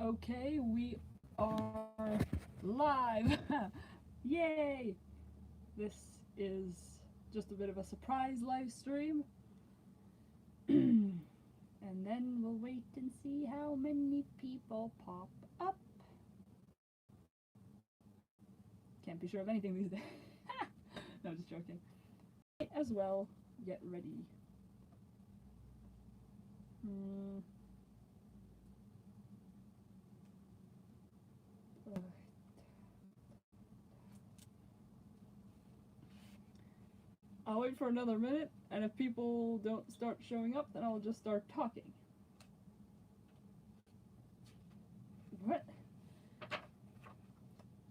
Okay, we are live! Yay! This is just a bit of a surprise live stream. And then we'll wait and see how many people pop up. Can't be sure of anything these days. No, just joking. As well, get ready. I'll wait for another minute, and if people don't start showing up, then I'll just start talking. What?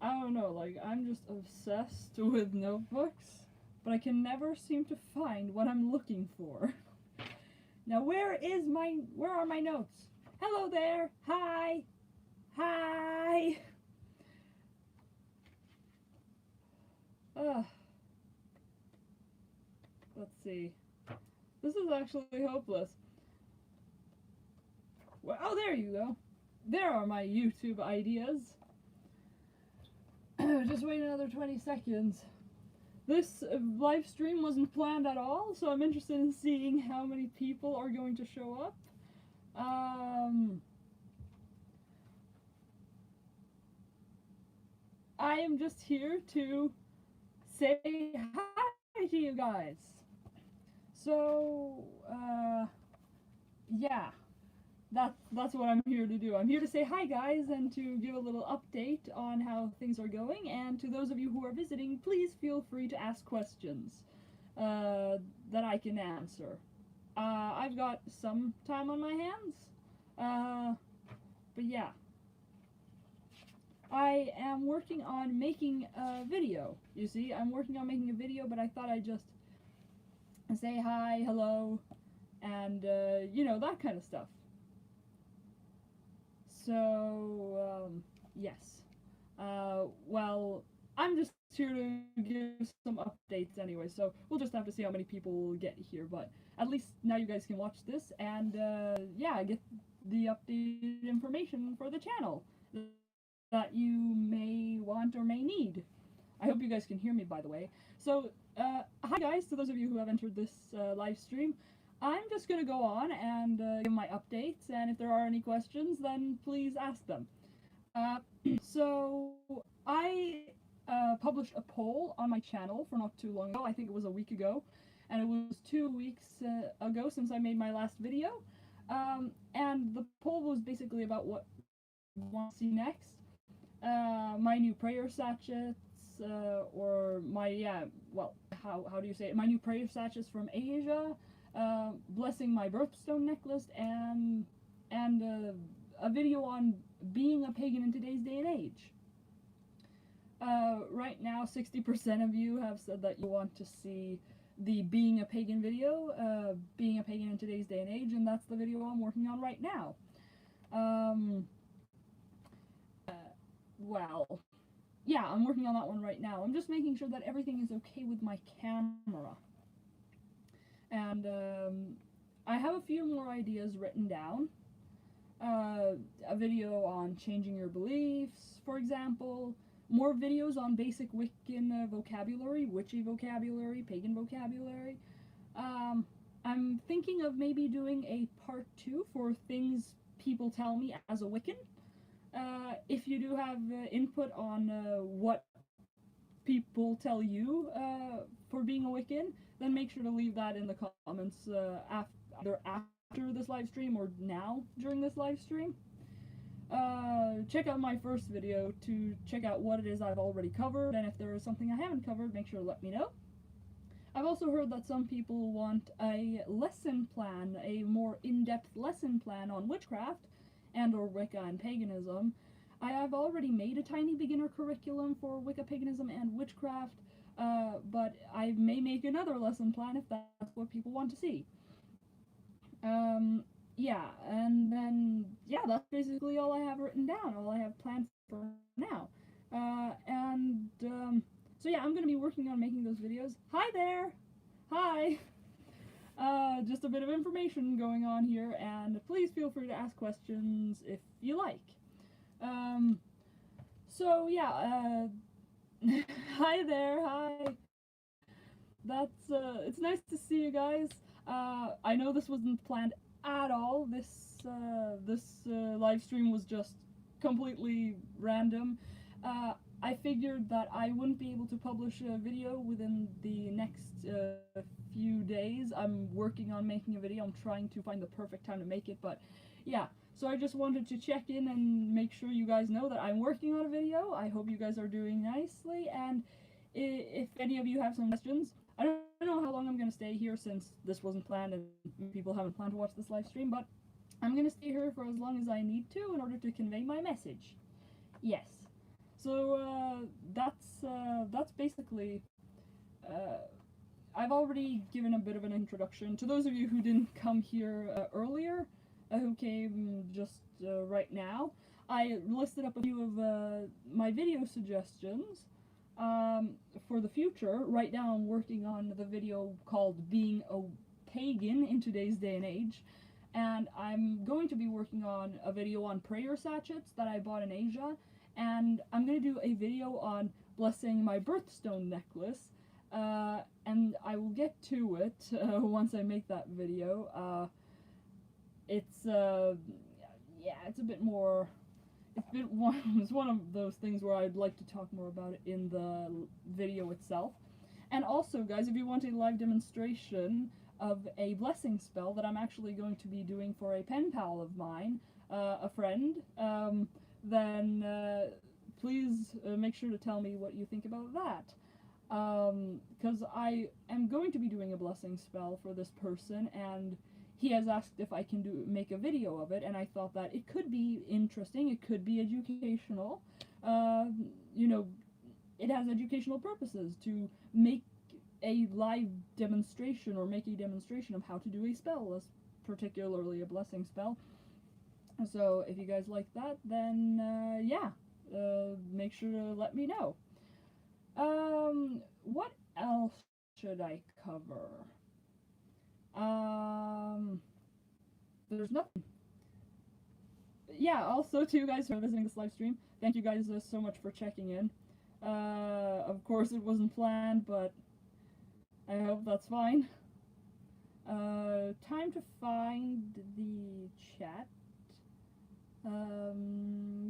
I don't know, like, I'm just obsessed with notebooks, but I can never seem to find what I'm looking for. Now, where are my notes? Hello there! Hi! Hi! Let's see. This is actually hopeless. Well, oh, there you go. There are my YouTube ideas. Just wait another 20 seconds. This live stream wasn't planned at all, so I'm interested in seeing how many people are going to show up. I am just here to say hi to you guys. So, yeah, that's what I'm here to do. I'm here to say hi, guys, and to give a little update on how things are going. And to those of you who are visiting, please feel free to ask questions that I can answer. I've got some time on my hands, but yeah. I am working on making a video. You see, I'm working on making a video, but I thought I'd just say hi, hello, and, you know, that kind of stuff. So, yes. Well, I'm just here to give some updates anyway, so we'll just have to see how many people get here, but at least now you guys can watch this and, yeah, get the updated information for the channel that you may want or may need. I hope you guys can hear me, by the way. So, hi guys, to those of you who have entered this live stream. I'm just going to go on and give my updates, and if there are any questions, then please ask them. So, I published a poll on my channel for not too long ago. I think it was a week ago, and it was 2 weeks ago since I made my last video. And the poll was basically about what I want to see next. My new prayer sachets, or my, well, how do you say it? My new prayer sachets from Asia, blessing my birthstone necklace, and a video on being a pagan in today's day and age. Right now, 60% of you have said that you want to see the being a pagan video, being a pagan in today's day and age, and that's the video I'm working on right now. Well, yeah, I'm working on that one right now. I'm just making sure that everything is okay with my camera. And I have a few more ideas written down. A video on changing your beliefs, for example. More videos on basic Wiccan vocabulary, witchy vocabulary, pagan vocabulary. I'm thinking of maybe doing a part 2 for things people tell me as a Wiccan. If you do have input on what people tell you for being a Wiccan, then make sure to leave that in the comments either after this live stream or now during this live stream. Check out my first video to check out what it is I've already covered, and if there is something I haven't covered, make sure to let me know. I've also heard that some people want a lesson plan, a more in-depth lesson plan on witchcraft and or Wicca and paganism. I have already made a tiny beginner curriculum for Wicca, paganism, and witchcraft, but I may make another lesson plan if that's what people want to see. Yeah, and then, yeah, that's basically all I have written down, all I have planned for now. So yeah, I'm going to be working on making those videos. Hi there! Hi! Just a bit of information going on here, and please feel free to ask questions if you like. So yeah, hi there, hi. It's nice to see you guys. I know this wasn't planned at all. This live stream was just completely random. I figured that I wouldn't be able to publish a video within the next few days. I'm working on making a video. I'm trying to find the perfect time to make it, but yeah. So I just wanted to check in and make sure you guys know that I'm working on a video. I hope you guys are doing nicely, and if any of you have some questions, I don't know how long I'm going to stay here since this wasn't planned and people haven't planned to watch this live stream, but I'm going to stay here for as long as I need to in order to convey my message. Yes. So that's basically. I've already given a bit of an introduction to those of you who didn't come here earlier, who came just right now. I listed up a few of my video suggestions for the future. Right now I'm working on the video called Being a Pagan in Today's Day and Age, and I'm going to be working on a video on prayer sachets that I bought in Asia, and I'm going to do a video on blessing my birthstone necklace, and I will get to it once I make that video. It's yeah, it's a bit more. It's one of those things where I'd like to talk more about it in the video itself. And also, guys, if you want a live demonstration of a blessing spell that I'm actually going to be doing for a pen pal of mine, a friend, then please make sure to tell me what you think about that. Because I am going to be doing a blessing spell for this person, and he has asked if I can make a video of it, and I thought that it could be interesting, it could be educational. You know, it has educational purposes to make a live demonstration or make a demonstration of how to do a spell, particularly a blessing spell. So if you guys like that, then yeah, make sure to let me know. What else should I cover? There's nothing. Yeah, also to you guys who are visiting this live stream, thank you guys so much for checking in. Of course it wasn't planned, but I hope that's fine. Time to find the chat.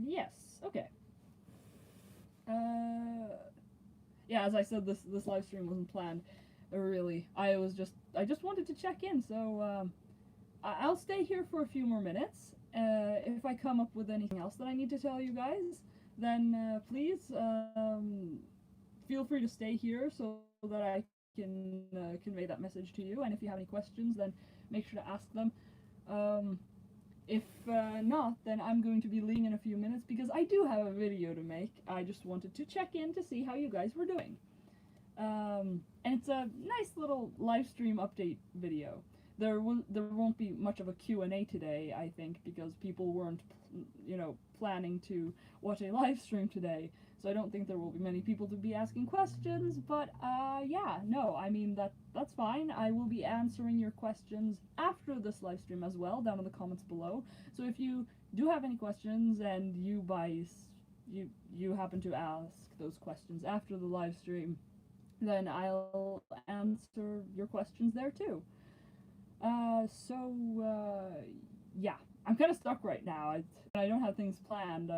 Yes, okay. Yeah, as I said, this live stream wasn't planned, really. I just wanted to check in, so I'll stay here for a few more minutes. If I come up with anything else that I need to tell you guys, then please feel free to stay here so that I can convey that message to you. And if you have any questions, then make sure to ask them. If not, then I'm going to be leaving in a few minutes because I do have a video to make. I just wanted to check in to see how you guys were doing. And it's a nice little live stream update video. There won't be much of a Q&A today, I think, because people weren't, planning to watch a live stream today. So I don't think there will be many people to be asking questions, but yeah, no, I mean, that's fine. I will be answering your questions after this live stream as well, down in the comments below. So if you do have any questions and you happen to ask those questions after the live stream, then I'll answer your questions there too. Yeah, I'm kind of stuck right now. I don't have things planned.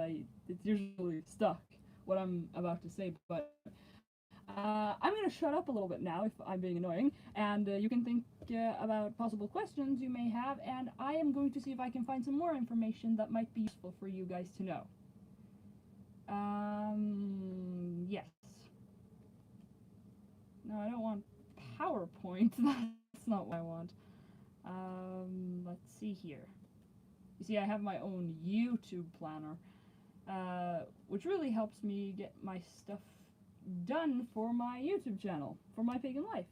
It's usually stuck what I'm about to say, but I'm gonna shut up a little bit now if I'm being annoying, and you can think about possible questions you may have, and I am going to see if I can find some more information that might be useful for you guys to know. Yes. No, I don't want PowerPoint. That's not what I want. Let's see here. You see, I have my own YouTube planner, which really helps me get my stuff done for my YouTube channel, for my pagan life.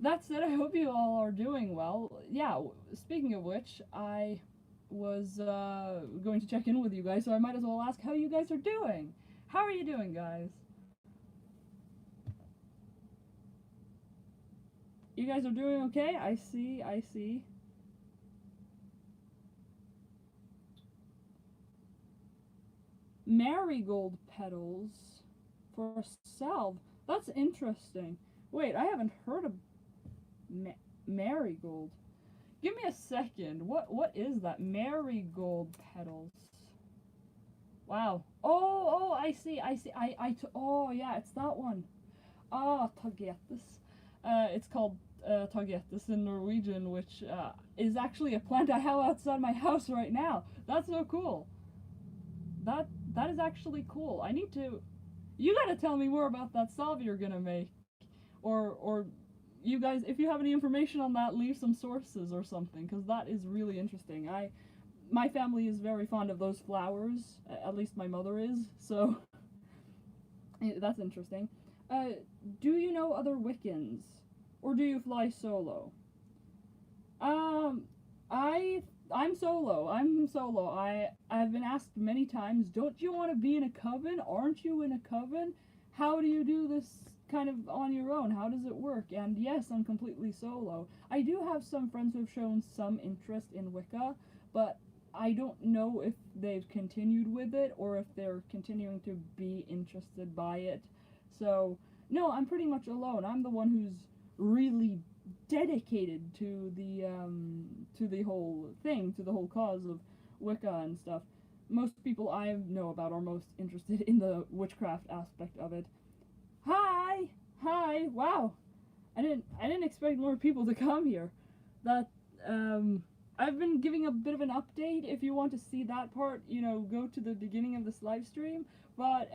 That said, I hope you all are doing well. Yeah, speaking of which, I was going to check in with you guys, so I might as well ask how you guys are doing. How are you doing, guys? You guys are doing okay? I see. marigold petals for a salve. That's interesting. Wait, I haven't heard of marigold. Give me a second. What is that? Marigold petals. Wow. Oh, I see. Oh, yeah, it's that one. Ah, tagetes. It's called tagetes in Norwegian, which is actually a plant I have outside my house right now. That's so cool. That is actually cool. I need to. You gotta tell me more about that salve you're gonna make, or you guys, if you have any information on that, leave some sources or something, because that is really interesting. My family is very fond of those flowers. At least my mother is. So that's interesting. Do you know other Wiccans, or do you fly solo? I'm solo. I've been asked many times, don't you want to be in a coven? Aren't you in a coven? How do you do this kind of on your own? How does it work? And yes, I'm completely solo. I do have some friends who have shown some interest in Wicca, but I don't know if they've continued with it or if they're continuing to be interested by it. So, no, I'm pretty much alone. I'm the one who's really dedicated to the whole thing, to the whole cause of Wicca and stuff. Most people I know about are most interested in the witchcraft aspect of it. Hi! Wow. I didn't expect more people to come here. That I've been giving a bit of an update. If you want to see that part, go to the beginning of this live stream. But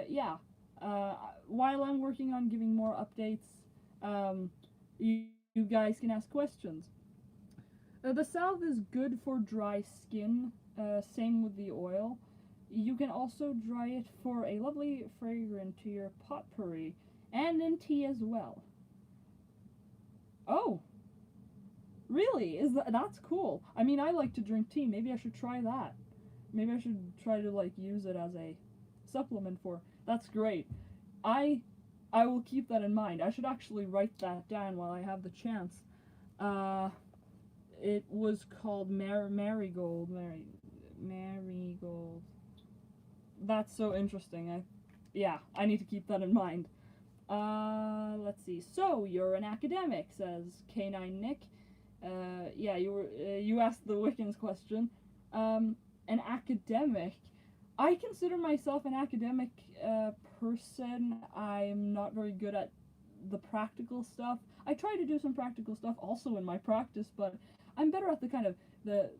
yeah, while I'm working on giving more updates, you guys can ask questions. The salve is good for dry skin, same with the oil. You can also dry it for a lovely fragrance to your potpourri, and in tea as well. Oh, really? That's cool. I mean, I like to drink tea. Maybe I should try that. Maybe I should try to use it as a supplement for. That's great. I will keep that in mind. I should actually write that down while I have the chance. It was called marigold. Marigold. That's so interesting. I need to keep that in mind. Let's see. So you're an academic, says K9 Nick. Yeah, you asked the Wiccans question. An academic. I consider myself an academic person. I'm not very good at the practical stuff. I try to do some practical stuff also in my practice, but I'm better at the kind of the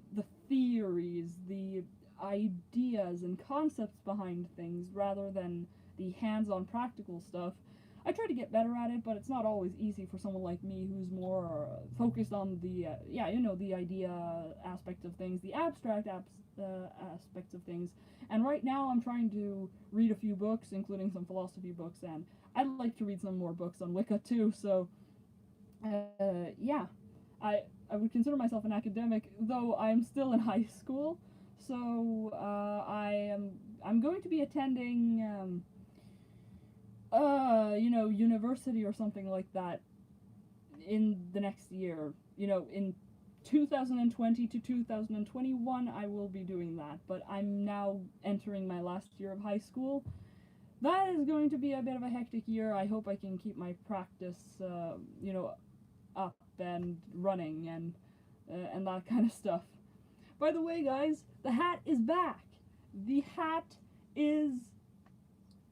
theories, the ideas and concepts behind things rather than the hands-on practical stuff. I try to get better at it, but it's not always easy for someone like me who's more focused on the the idea aspect of things, the abstract aspects of things. And right now I'm trying to read a few books, including some philosophy books, and I'd like to read some more books on Wicca too. So yeah, I would consider myself an academic, though I'm still in high school. So I'm going to be attending university or something like that in the next year. In 2020 to 2021 I will be doing that, but I'm now entering my last year of high school. That is going to be a bit of a hectic year. I hope I can keep my practice up and running and that kind of stuff. By the way, guys, the hat is back. The hat is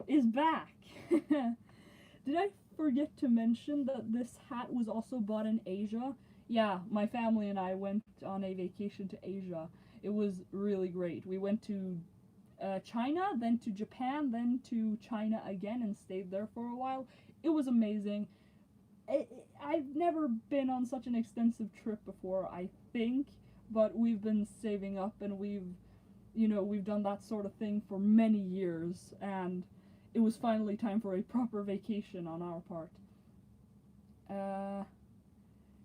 back. Did I forget to mention that this hat was also bought in Asia? Yeah, my family and I went on a vacation to Asia. It was really great. We went to China, then to Japan, then to China again, and stayed there for a while. It was amazing. I've never been on such an extensive trip before, I think, but we've been saving up, and we've done that sort of thing for many years, and it was finally time for a proper vacation on our part.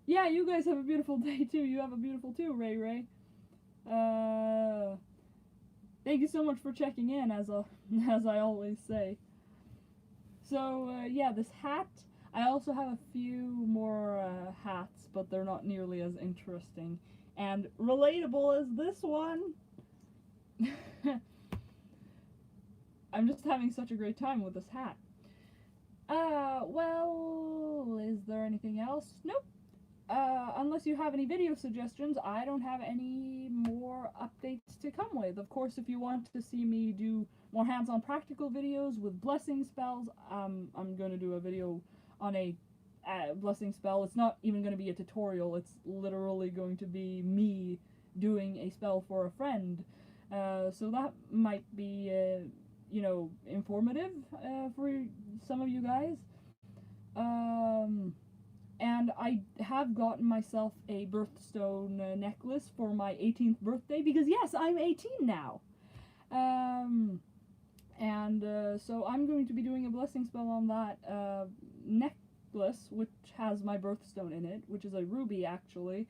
Yeah, you guys have a beautiful day too. You have a beautiful too, Ray Ray. Thank you so much for checking in, as I always say. So yeah, this hat. I also have a few more hats, but they're not nearly as interesting and relatable as this one. I'm just having such a great time with this hat. Well, is there anything else? Nope. Unless you have any video suggestions, I don't have any more updates to come with. Of course, if you want to see me do more hands-on practical videos with blessing spells, I'm going to do a video on a blessing spell. It's not even going to be a tutorial, it's literally going to be me doing a spell for a friend. So that might be, you know, informative for some of you guys. And I have gotten myself a birthstone necklace for my 18th birthday, because yes, I'm 18 now. So I'm going to be doing a blessing spell on that necklace, which has my birthstone in it, which is a ruby actually.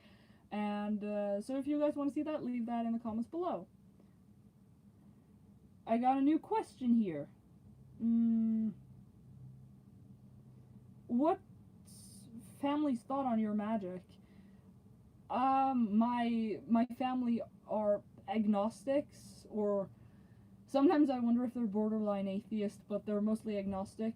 And so if you guys want to see that, leave that in the comments below. I got a new question here. What's family's thought on your magic? My family are agnostics, or sometimes I wonder if they're borderline atheist, but they're mostly agnostic.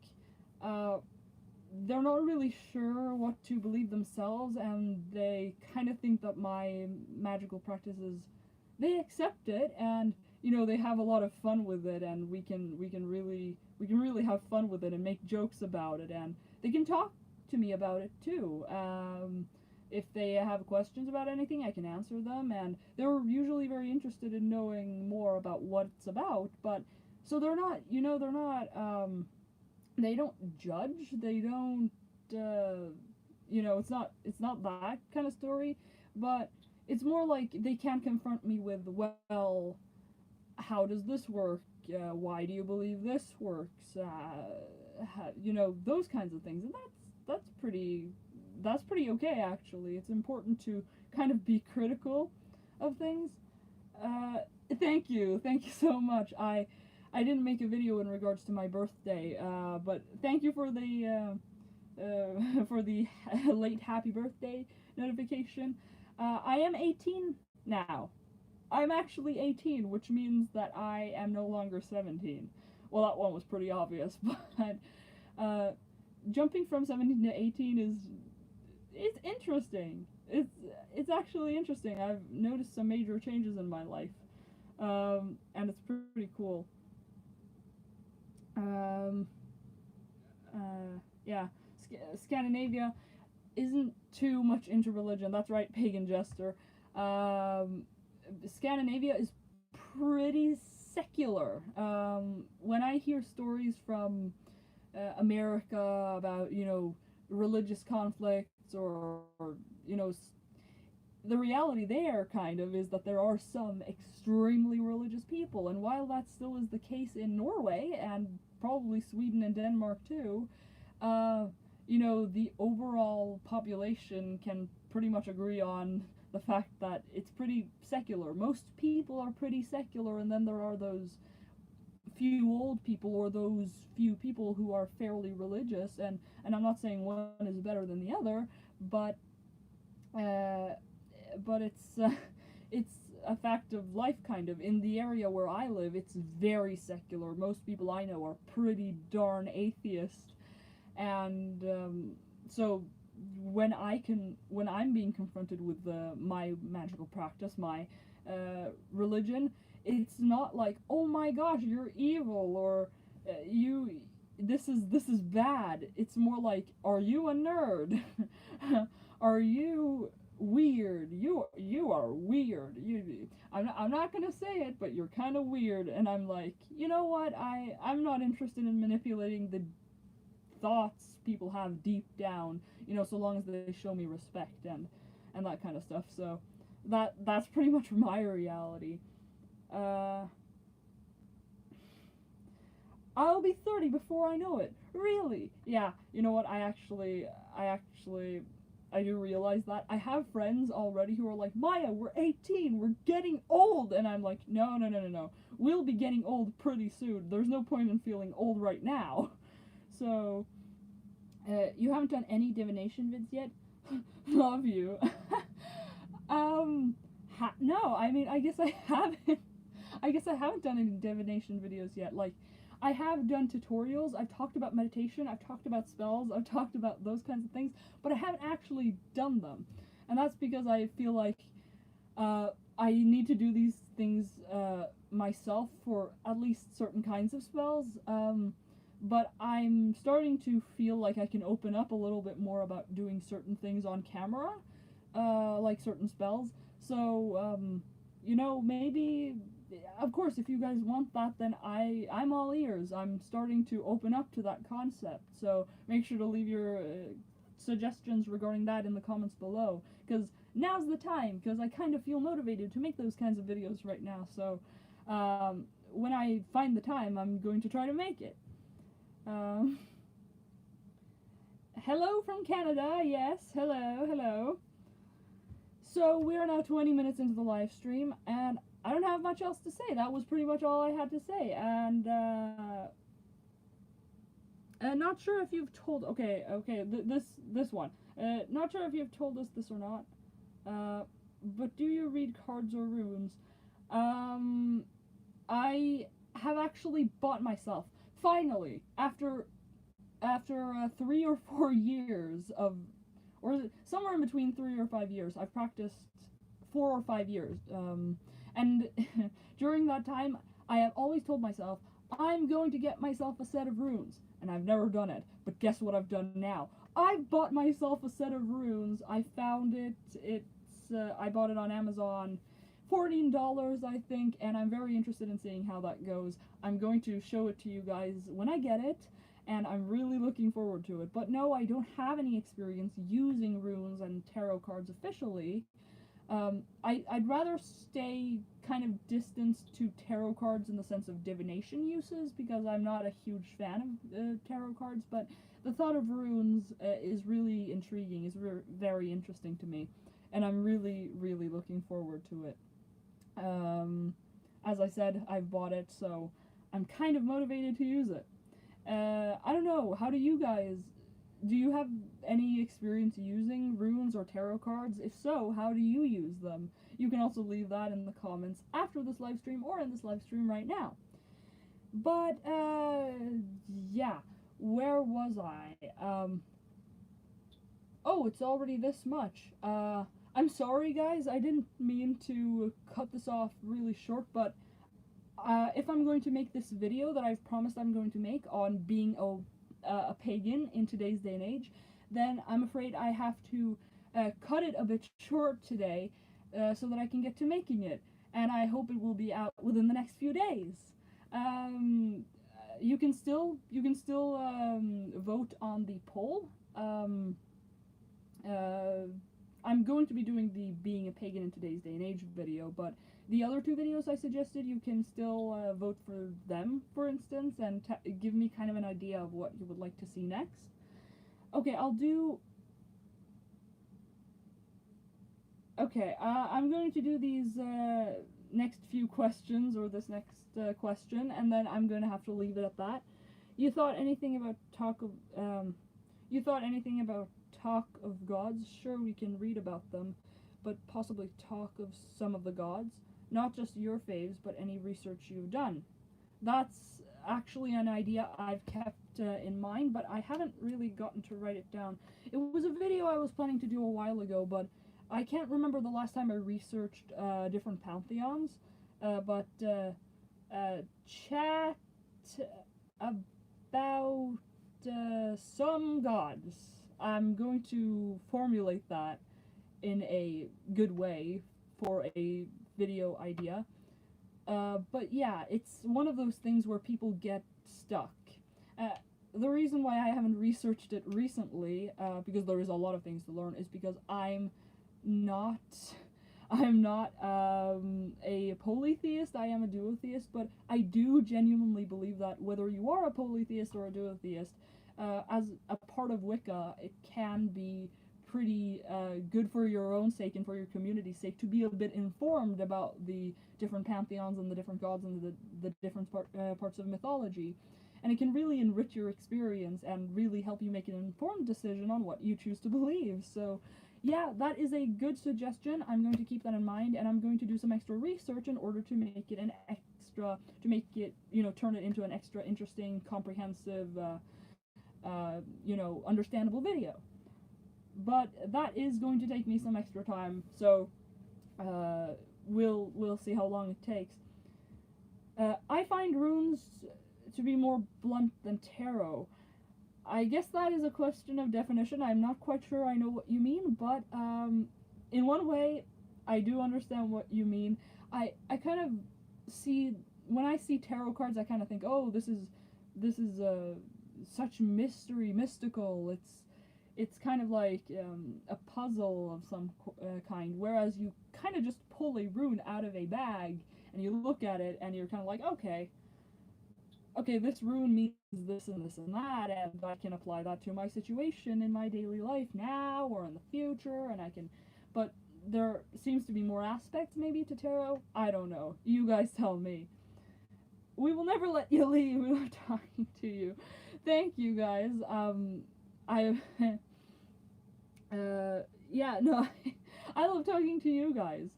They're not really sure what to believe themselves, and they kind of think that my magical practices, they accept it, and you know, they have a lot of fun with it, and we can really have fun with it and make jokes about it, and they can talk to me about it too. If they have questions about anything, I can answer them, and they're usually very interested in knowing more about what it's about. But so they're not, you know, they don't judge, they don't, you know, it's not that kind of story, but it's more like they can confront me with, well, how does this work? Why do you believe this works? You know, those kinds of things, and that's pretty okay, actually. It's important to kind of be critical of things. Thank you so much. I didn't make a video in regards to my birthday, but thank you for the late happy birthday notification. I am 18 now. I'm actually 18, which means that I am no longer 17. Well, that one was pretty obvious, but jumping from 17 to 18 it's interesting. It's actually interesting. I've noticed some major changes in my life, and it's pretty cool. Yeah, Scandinavia isn't too much into religion. That's right, pagan jester. Scandinavia is pretty secular. When I hear stories from America about, you know, religious conflicts, or you know, the reality there kind of is that there are some extremely religious people, and while that still is the case in Norway and probably Sweden and Denmark too, you know, the overall population can pretty much agree on the fact that it's pretty secular. Most people are pretty secular, and then there are those few old people, or those few people who are fairly religious, and I'm not saying one is better than the other, but it's a fact of life, kind of. In the area where I live, it's very secular. Most people I know are pretty darn atheist, and so when I'm being confronted with my magical practice, my religion, it's not like, oh my gosh, you're evil, or this is bad. It's more like, are you a nerd? Are you weird? You are weird. I'm not gonna say it, but you're kind of weird. And I'm like, you know what? I'm not interested in manipulating the thoughts people have deep down, you know, so long as they show me respect and that kind of stuff. So that's pretty much my reality. I'll be 30 before I know it. Really? Yeah, you know what, I do realize that. I have friends already who are like, Maya, we're 18, we're getting old, and I'm like, no. We'll be getting old pretty soon. There's no point in feeling old right now. So, you haven't done any divination vids yet? Love you. No, I mean, I guess I haven't done any divination videos yet. Like, I have done tutorials, I've talked about meditation, I've talked about spells, I've talked about those kinds of things, but I haven't actually done them. And that's because I feel like I need to do these things myself for at least certain kinds of spells. But I'm starting to feel like I can open up a little bit more about doing certain things on camera, like certain spells. So, you know, maybe, of course, if you guys want that, then I'm all ears. I'm starting to open up to that concept. So make sure to leave your suggestions regarding that in the comments below, because now's the time, because I kind of feel motivated to make those kinds of videos right now. So when I find the time, I'm going to try to make it. Hello from Canada, yes, hello. So we are now 20 minutes into the live stream, and I don't have much else to say. That was pretty much all I had to say, and not sure if you've told, this one. Not sure if you've told us this or not, but do you read cards or runes? I have actually bought myself, finally, after 3 or 4 years of, or somewhere in between 3 or 5 years, I've practiced 4 or 5 years, and during that time, I have always told myself, I'm going to get myself a set of runes, and I've never done it, but guess what I've done now? I've bought myself a set of runes. I found it, I bought it on Amazon, $14 I think, and I'm very interested in seeing how that goes. I'm going to show it to you guys when I get it, and I'm really looking forward to it. But no, I don't have any experience using runes and tarot cards officially. I'd rather stay kind of distanced to tarot cards in the sense of divination uses, because I'm not a huge fan of tarot cards, but the thought of runes is really intriguing, is very interesting to me, and I'm really looking forward to it. As I said, I've bought it, so I'm kind of motivated to use it. I don't know, how do you guys, do you have any experience using runes or tarot cards? If so, how do you use them? You can also leave that in the comments after this live stream or in this live stream right now. But, yeah, where was I? Oh, it's already this much. I'm sorry guys, I didn't mean to cut this off really short, but if I'm going to make this video that I've promised I'm going to make on being a pagan in today's day and age, then I'm afraid I have to cut it a bit short today so that I can get to making it, and I hope it will be out within the next few days. You can still vote on the poll. I'm going to be doing the being a pagan in today's day and age video, but the other 2 videos I suggested, you can still vote for them, for instance, and give me kind of an idea of what you would like to see next. Okay, I'm going to do these next few questions, or this next question, and then I'm going to have to leave it at that. You thought anything about talk of gods? Sure, we can read about them, but possibly talk of some of the gods. Not just your faves, but any research you've done. That's actually an idea I've kept in mind, but I haven't really gotten to write it down. It was a video I was planning to do a while ago, but I can't remember the last time I researched different pantheons. But chat about some gods. I'm going to formulate that in a good way for a video idea. But yeah, it's one of those things where people get stuck. The reason why I haven't researched it recently, because there is a lot of things to learn, is because I'm not a polytheist. I am a duotheist, but I do genuinely believe that whether you are a polytheist or a duotheist, as a part of Wicca, it can be pretty good for your own sake and for your community's sake to be a bit informed about the different pantheons and the different gods and the different parts of mythology. And it can really enrich your experience and really help you make an informed decision on what you choose to believe. So yeah, that is a good suggestion. I'm going to keep that in mind, and I'm going to do some extra research in order to make it an extra, to make it, turn it into an extra interesting, comprehensive, understandable video. But that is going to take me some extra time, so we'll see how long it takes. I find runes to be more blunt than tarot. I guess that is a question of definition. I'm not quite sure I know what you mean, but in one way, I do understand what you mean. I kind of see, when I see tarot cards, I kind of think, oh, this is such mystery, mystical. It's kind of like a puzzle of some kind, whereas you kind of just pull a rune out of a bag and you look at it and you're kind of like, okay, this rune means this and this and that, and I can apply that to my situation in my daily life now or in the future, and I can, but there seems to be more aspects maybe to tarot. I don't know. You guys tell me. We will never let you leave. We love talking to you. Thank you guys. Yeah, no, I love talking to you guys.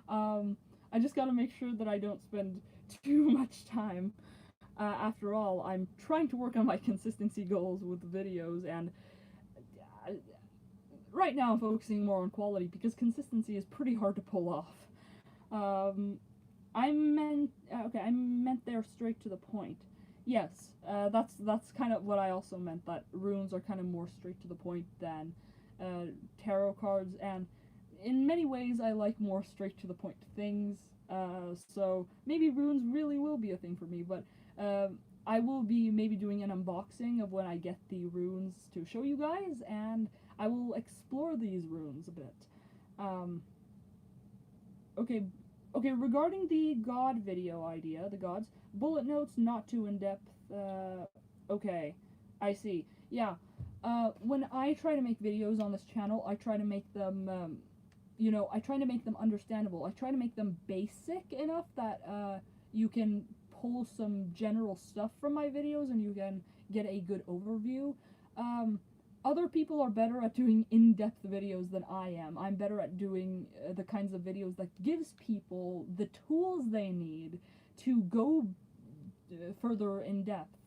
I just gotta make sure that I don't spend too much time. After all, I'm trying to work on my consistency goals with videos, and right now I'm focusing more on quality because consistency is pretty hard to pull off. I meant there straight to the point. Yes, that's kind of what I also meant, that runes are kind of more straight to the point than tarot cards, and in many ways I like more straight to the point things, so maybe runes really will be a thing for me, but I will be maybe doing an unboxing of when I get the runes to show you guys, and I will explore these runes a bit. Okay, regarding the god video idea, the gods, bullet notes, not too in-depth, okay, I see. Yeah, when I try to make videos on this channel, I try to make them, I try to make them understandable. I try to make them basic enough that, you can pull some general stuff from my videos and you can get a good overview. Other people are better at doing in-depth videos than I am. I'm better at doing the kinds of videos that gives people the tools they need to go further in depth.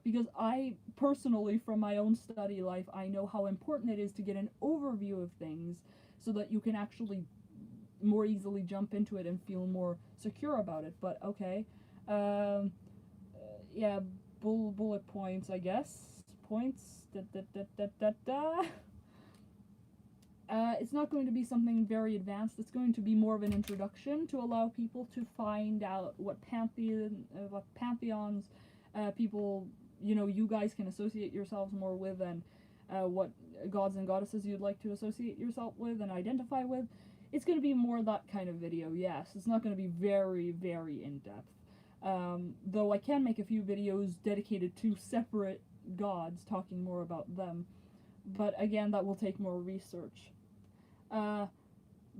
Because I personally, from my own study life, I know how important it is to get an overview of things so that you can actually more easily jump into it and feel more secure about it. But okay, yeah, bullet points, I guess. Points. It's not going to be something very advanced. It's going to be more of an introduction to allow people to find out what pantheons people, you guys can associate yourselves more with, and what gods and goddesses you'd like to associate yourself with and identify with. It's going to be more that kind of video, yes. It's not going to be very, very in-depth. Though I can make a few videos dedicated to separate gods, talking more about them. But again, that will take more research. That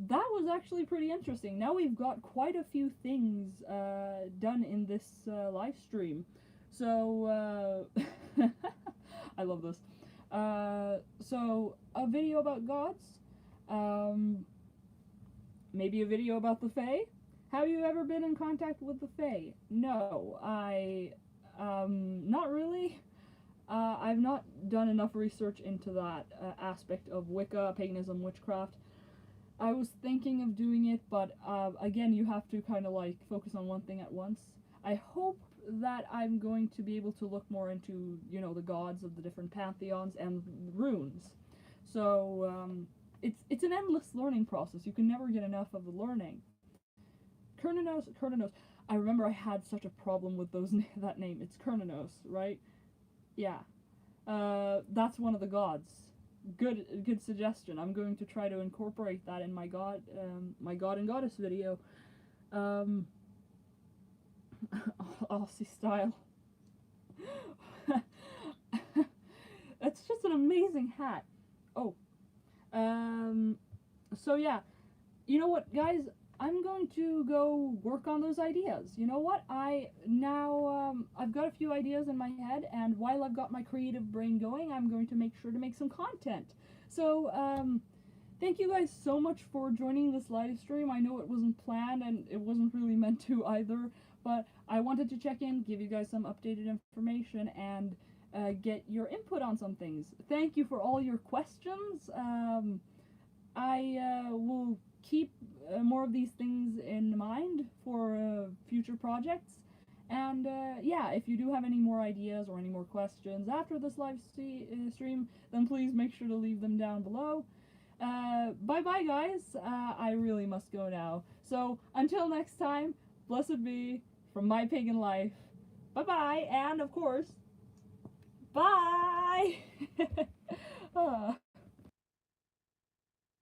was actually pretty interesting. Now we've got quite a few things done in this live stream. So, I love this. So, a video about gods. Maybe a video about the Fae. Have you ever been in contact with the Fae? No, not really. I've not done enough research into that aspect of Wicca, paganism, witchcraft. I was thinking of doing it, but again, you have to kind of like focus on one thing at once. I hope that I'm going to be able to look more into, the gods of the different pantheons and runes. So, it's an endless learning process. You can never get enough of the learning. Kurnanos. I remember I had such a problem with that name. It's Kurnanos, right? Yeah. That's one of the gods. Good suggestion. I'm going to try to incorporate that in my god and goddess video. Aussie style. It's just an amazing hat. Oh. So yeah. You know what, guys? I'm going to go work on those ideas. You know what? I've got a few ideas in my head, and while I've got my creative brain going, I'm going to make sure to make some content. So, thank you guys so much for joining this live stream. I know it wasn't planned and it wasn't really meant to either, but I wanted to check in, give you guys some updated information, and get your input on some things. Thank you for all your questions. I will keep more of these things in mind for future projects. And yeah, if you do have any more ideas or any more questions after this live stream, then please make sure to leave them down below. Bye bye, guys. I really must go now. So until next time, blessed be from my pagan life. Bye bye, and of course, bye!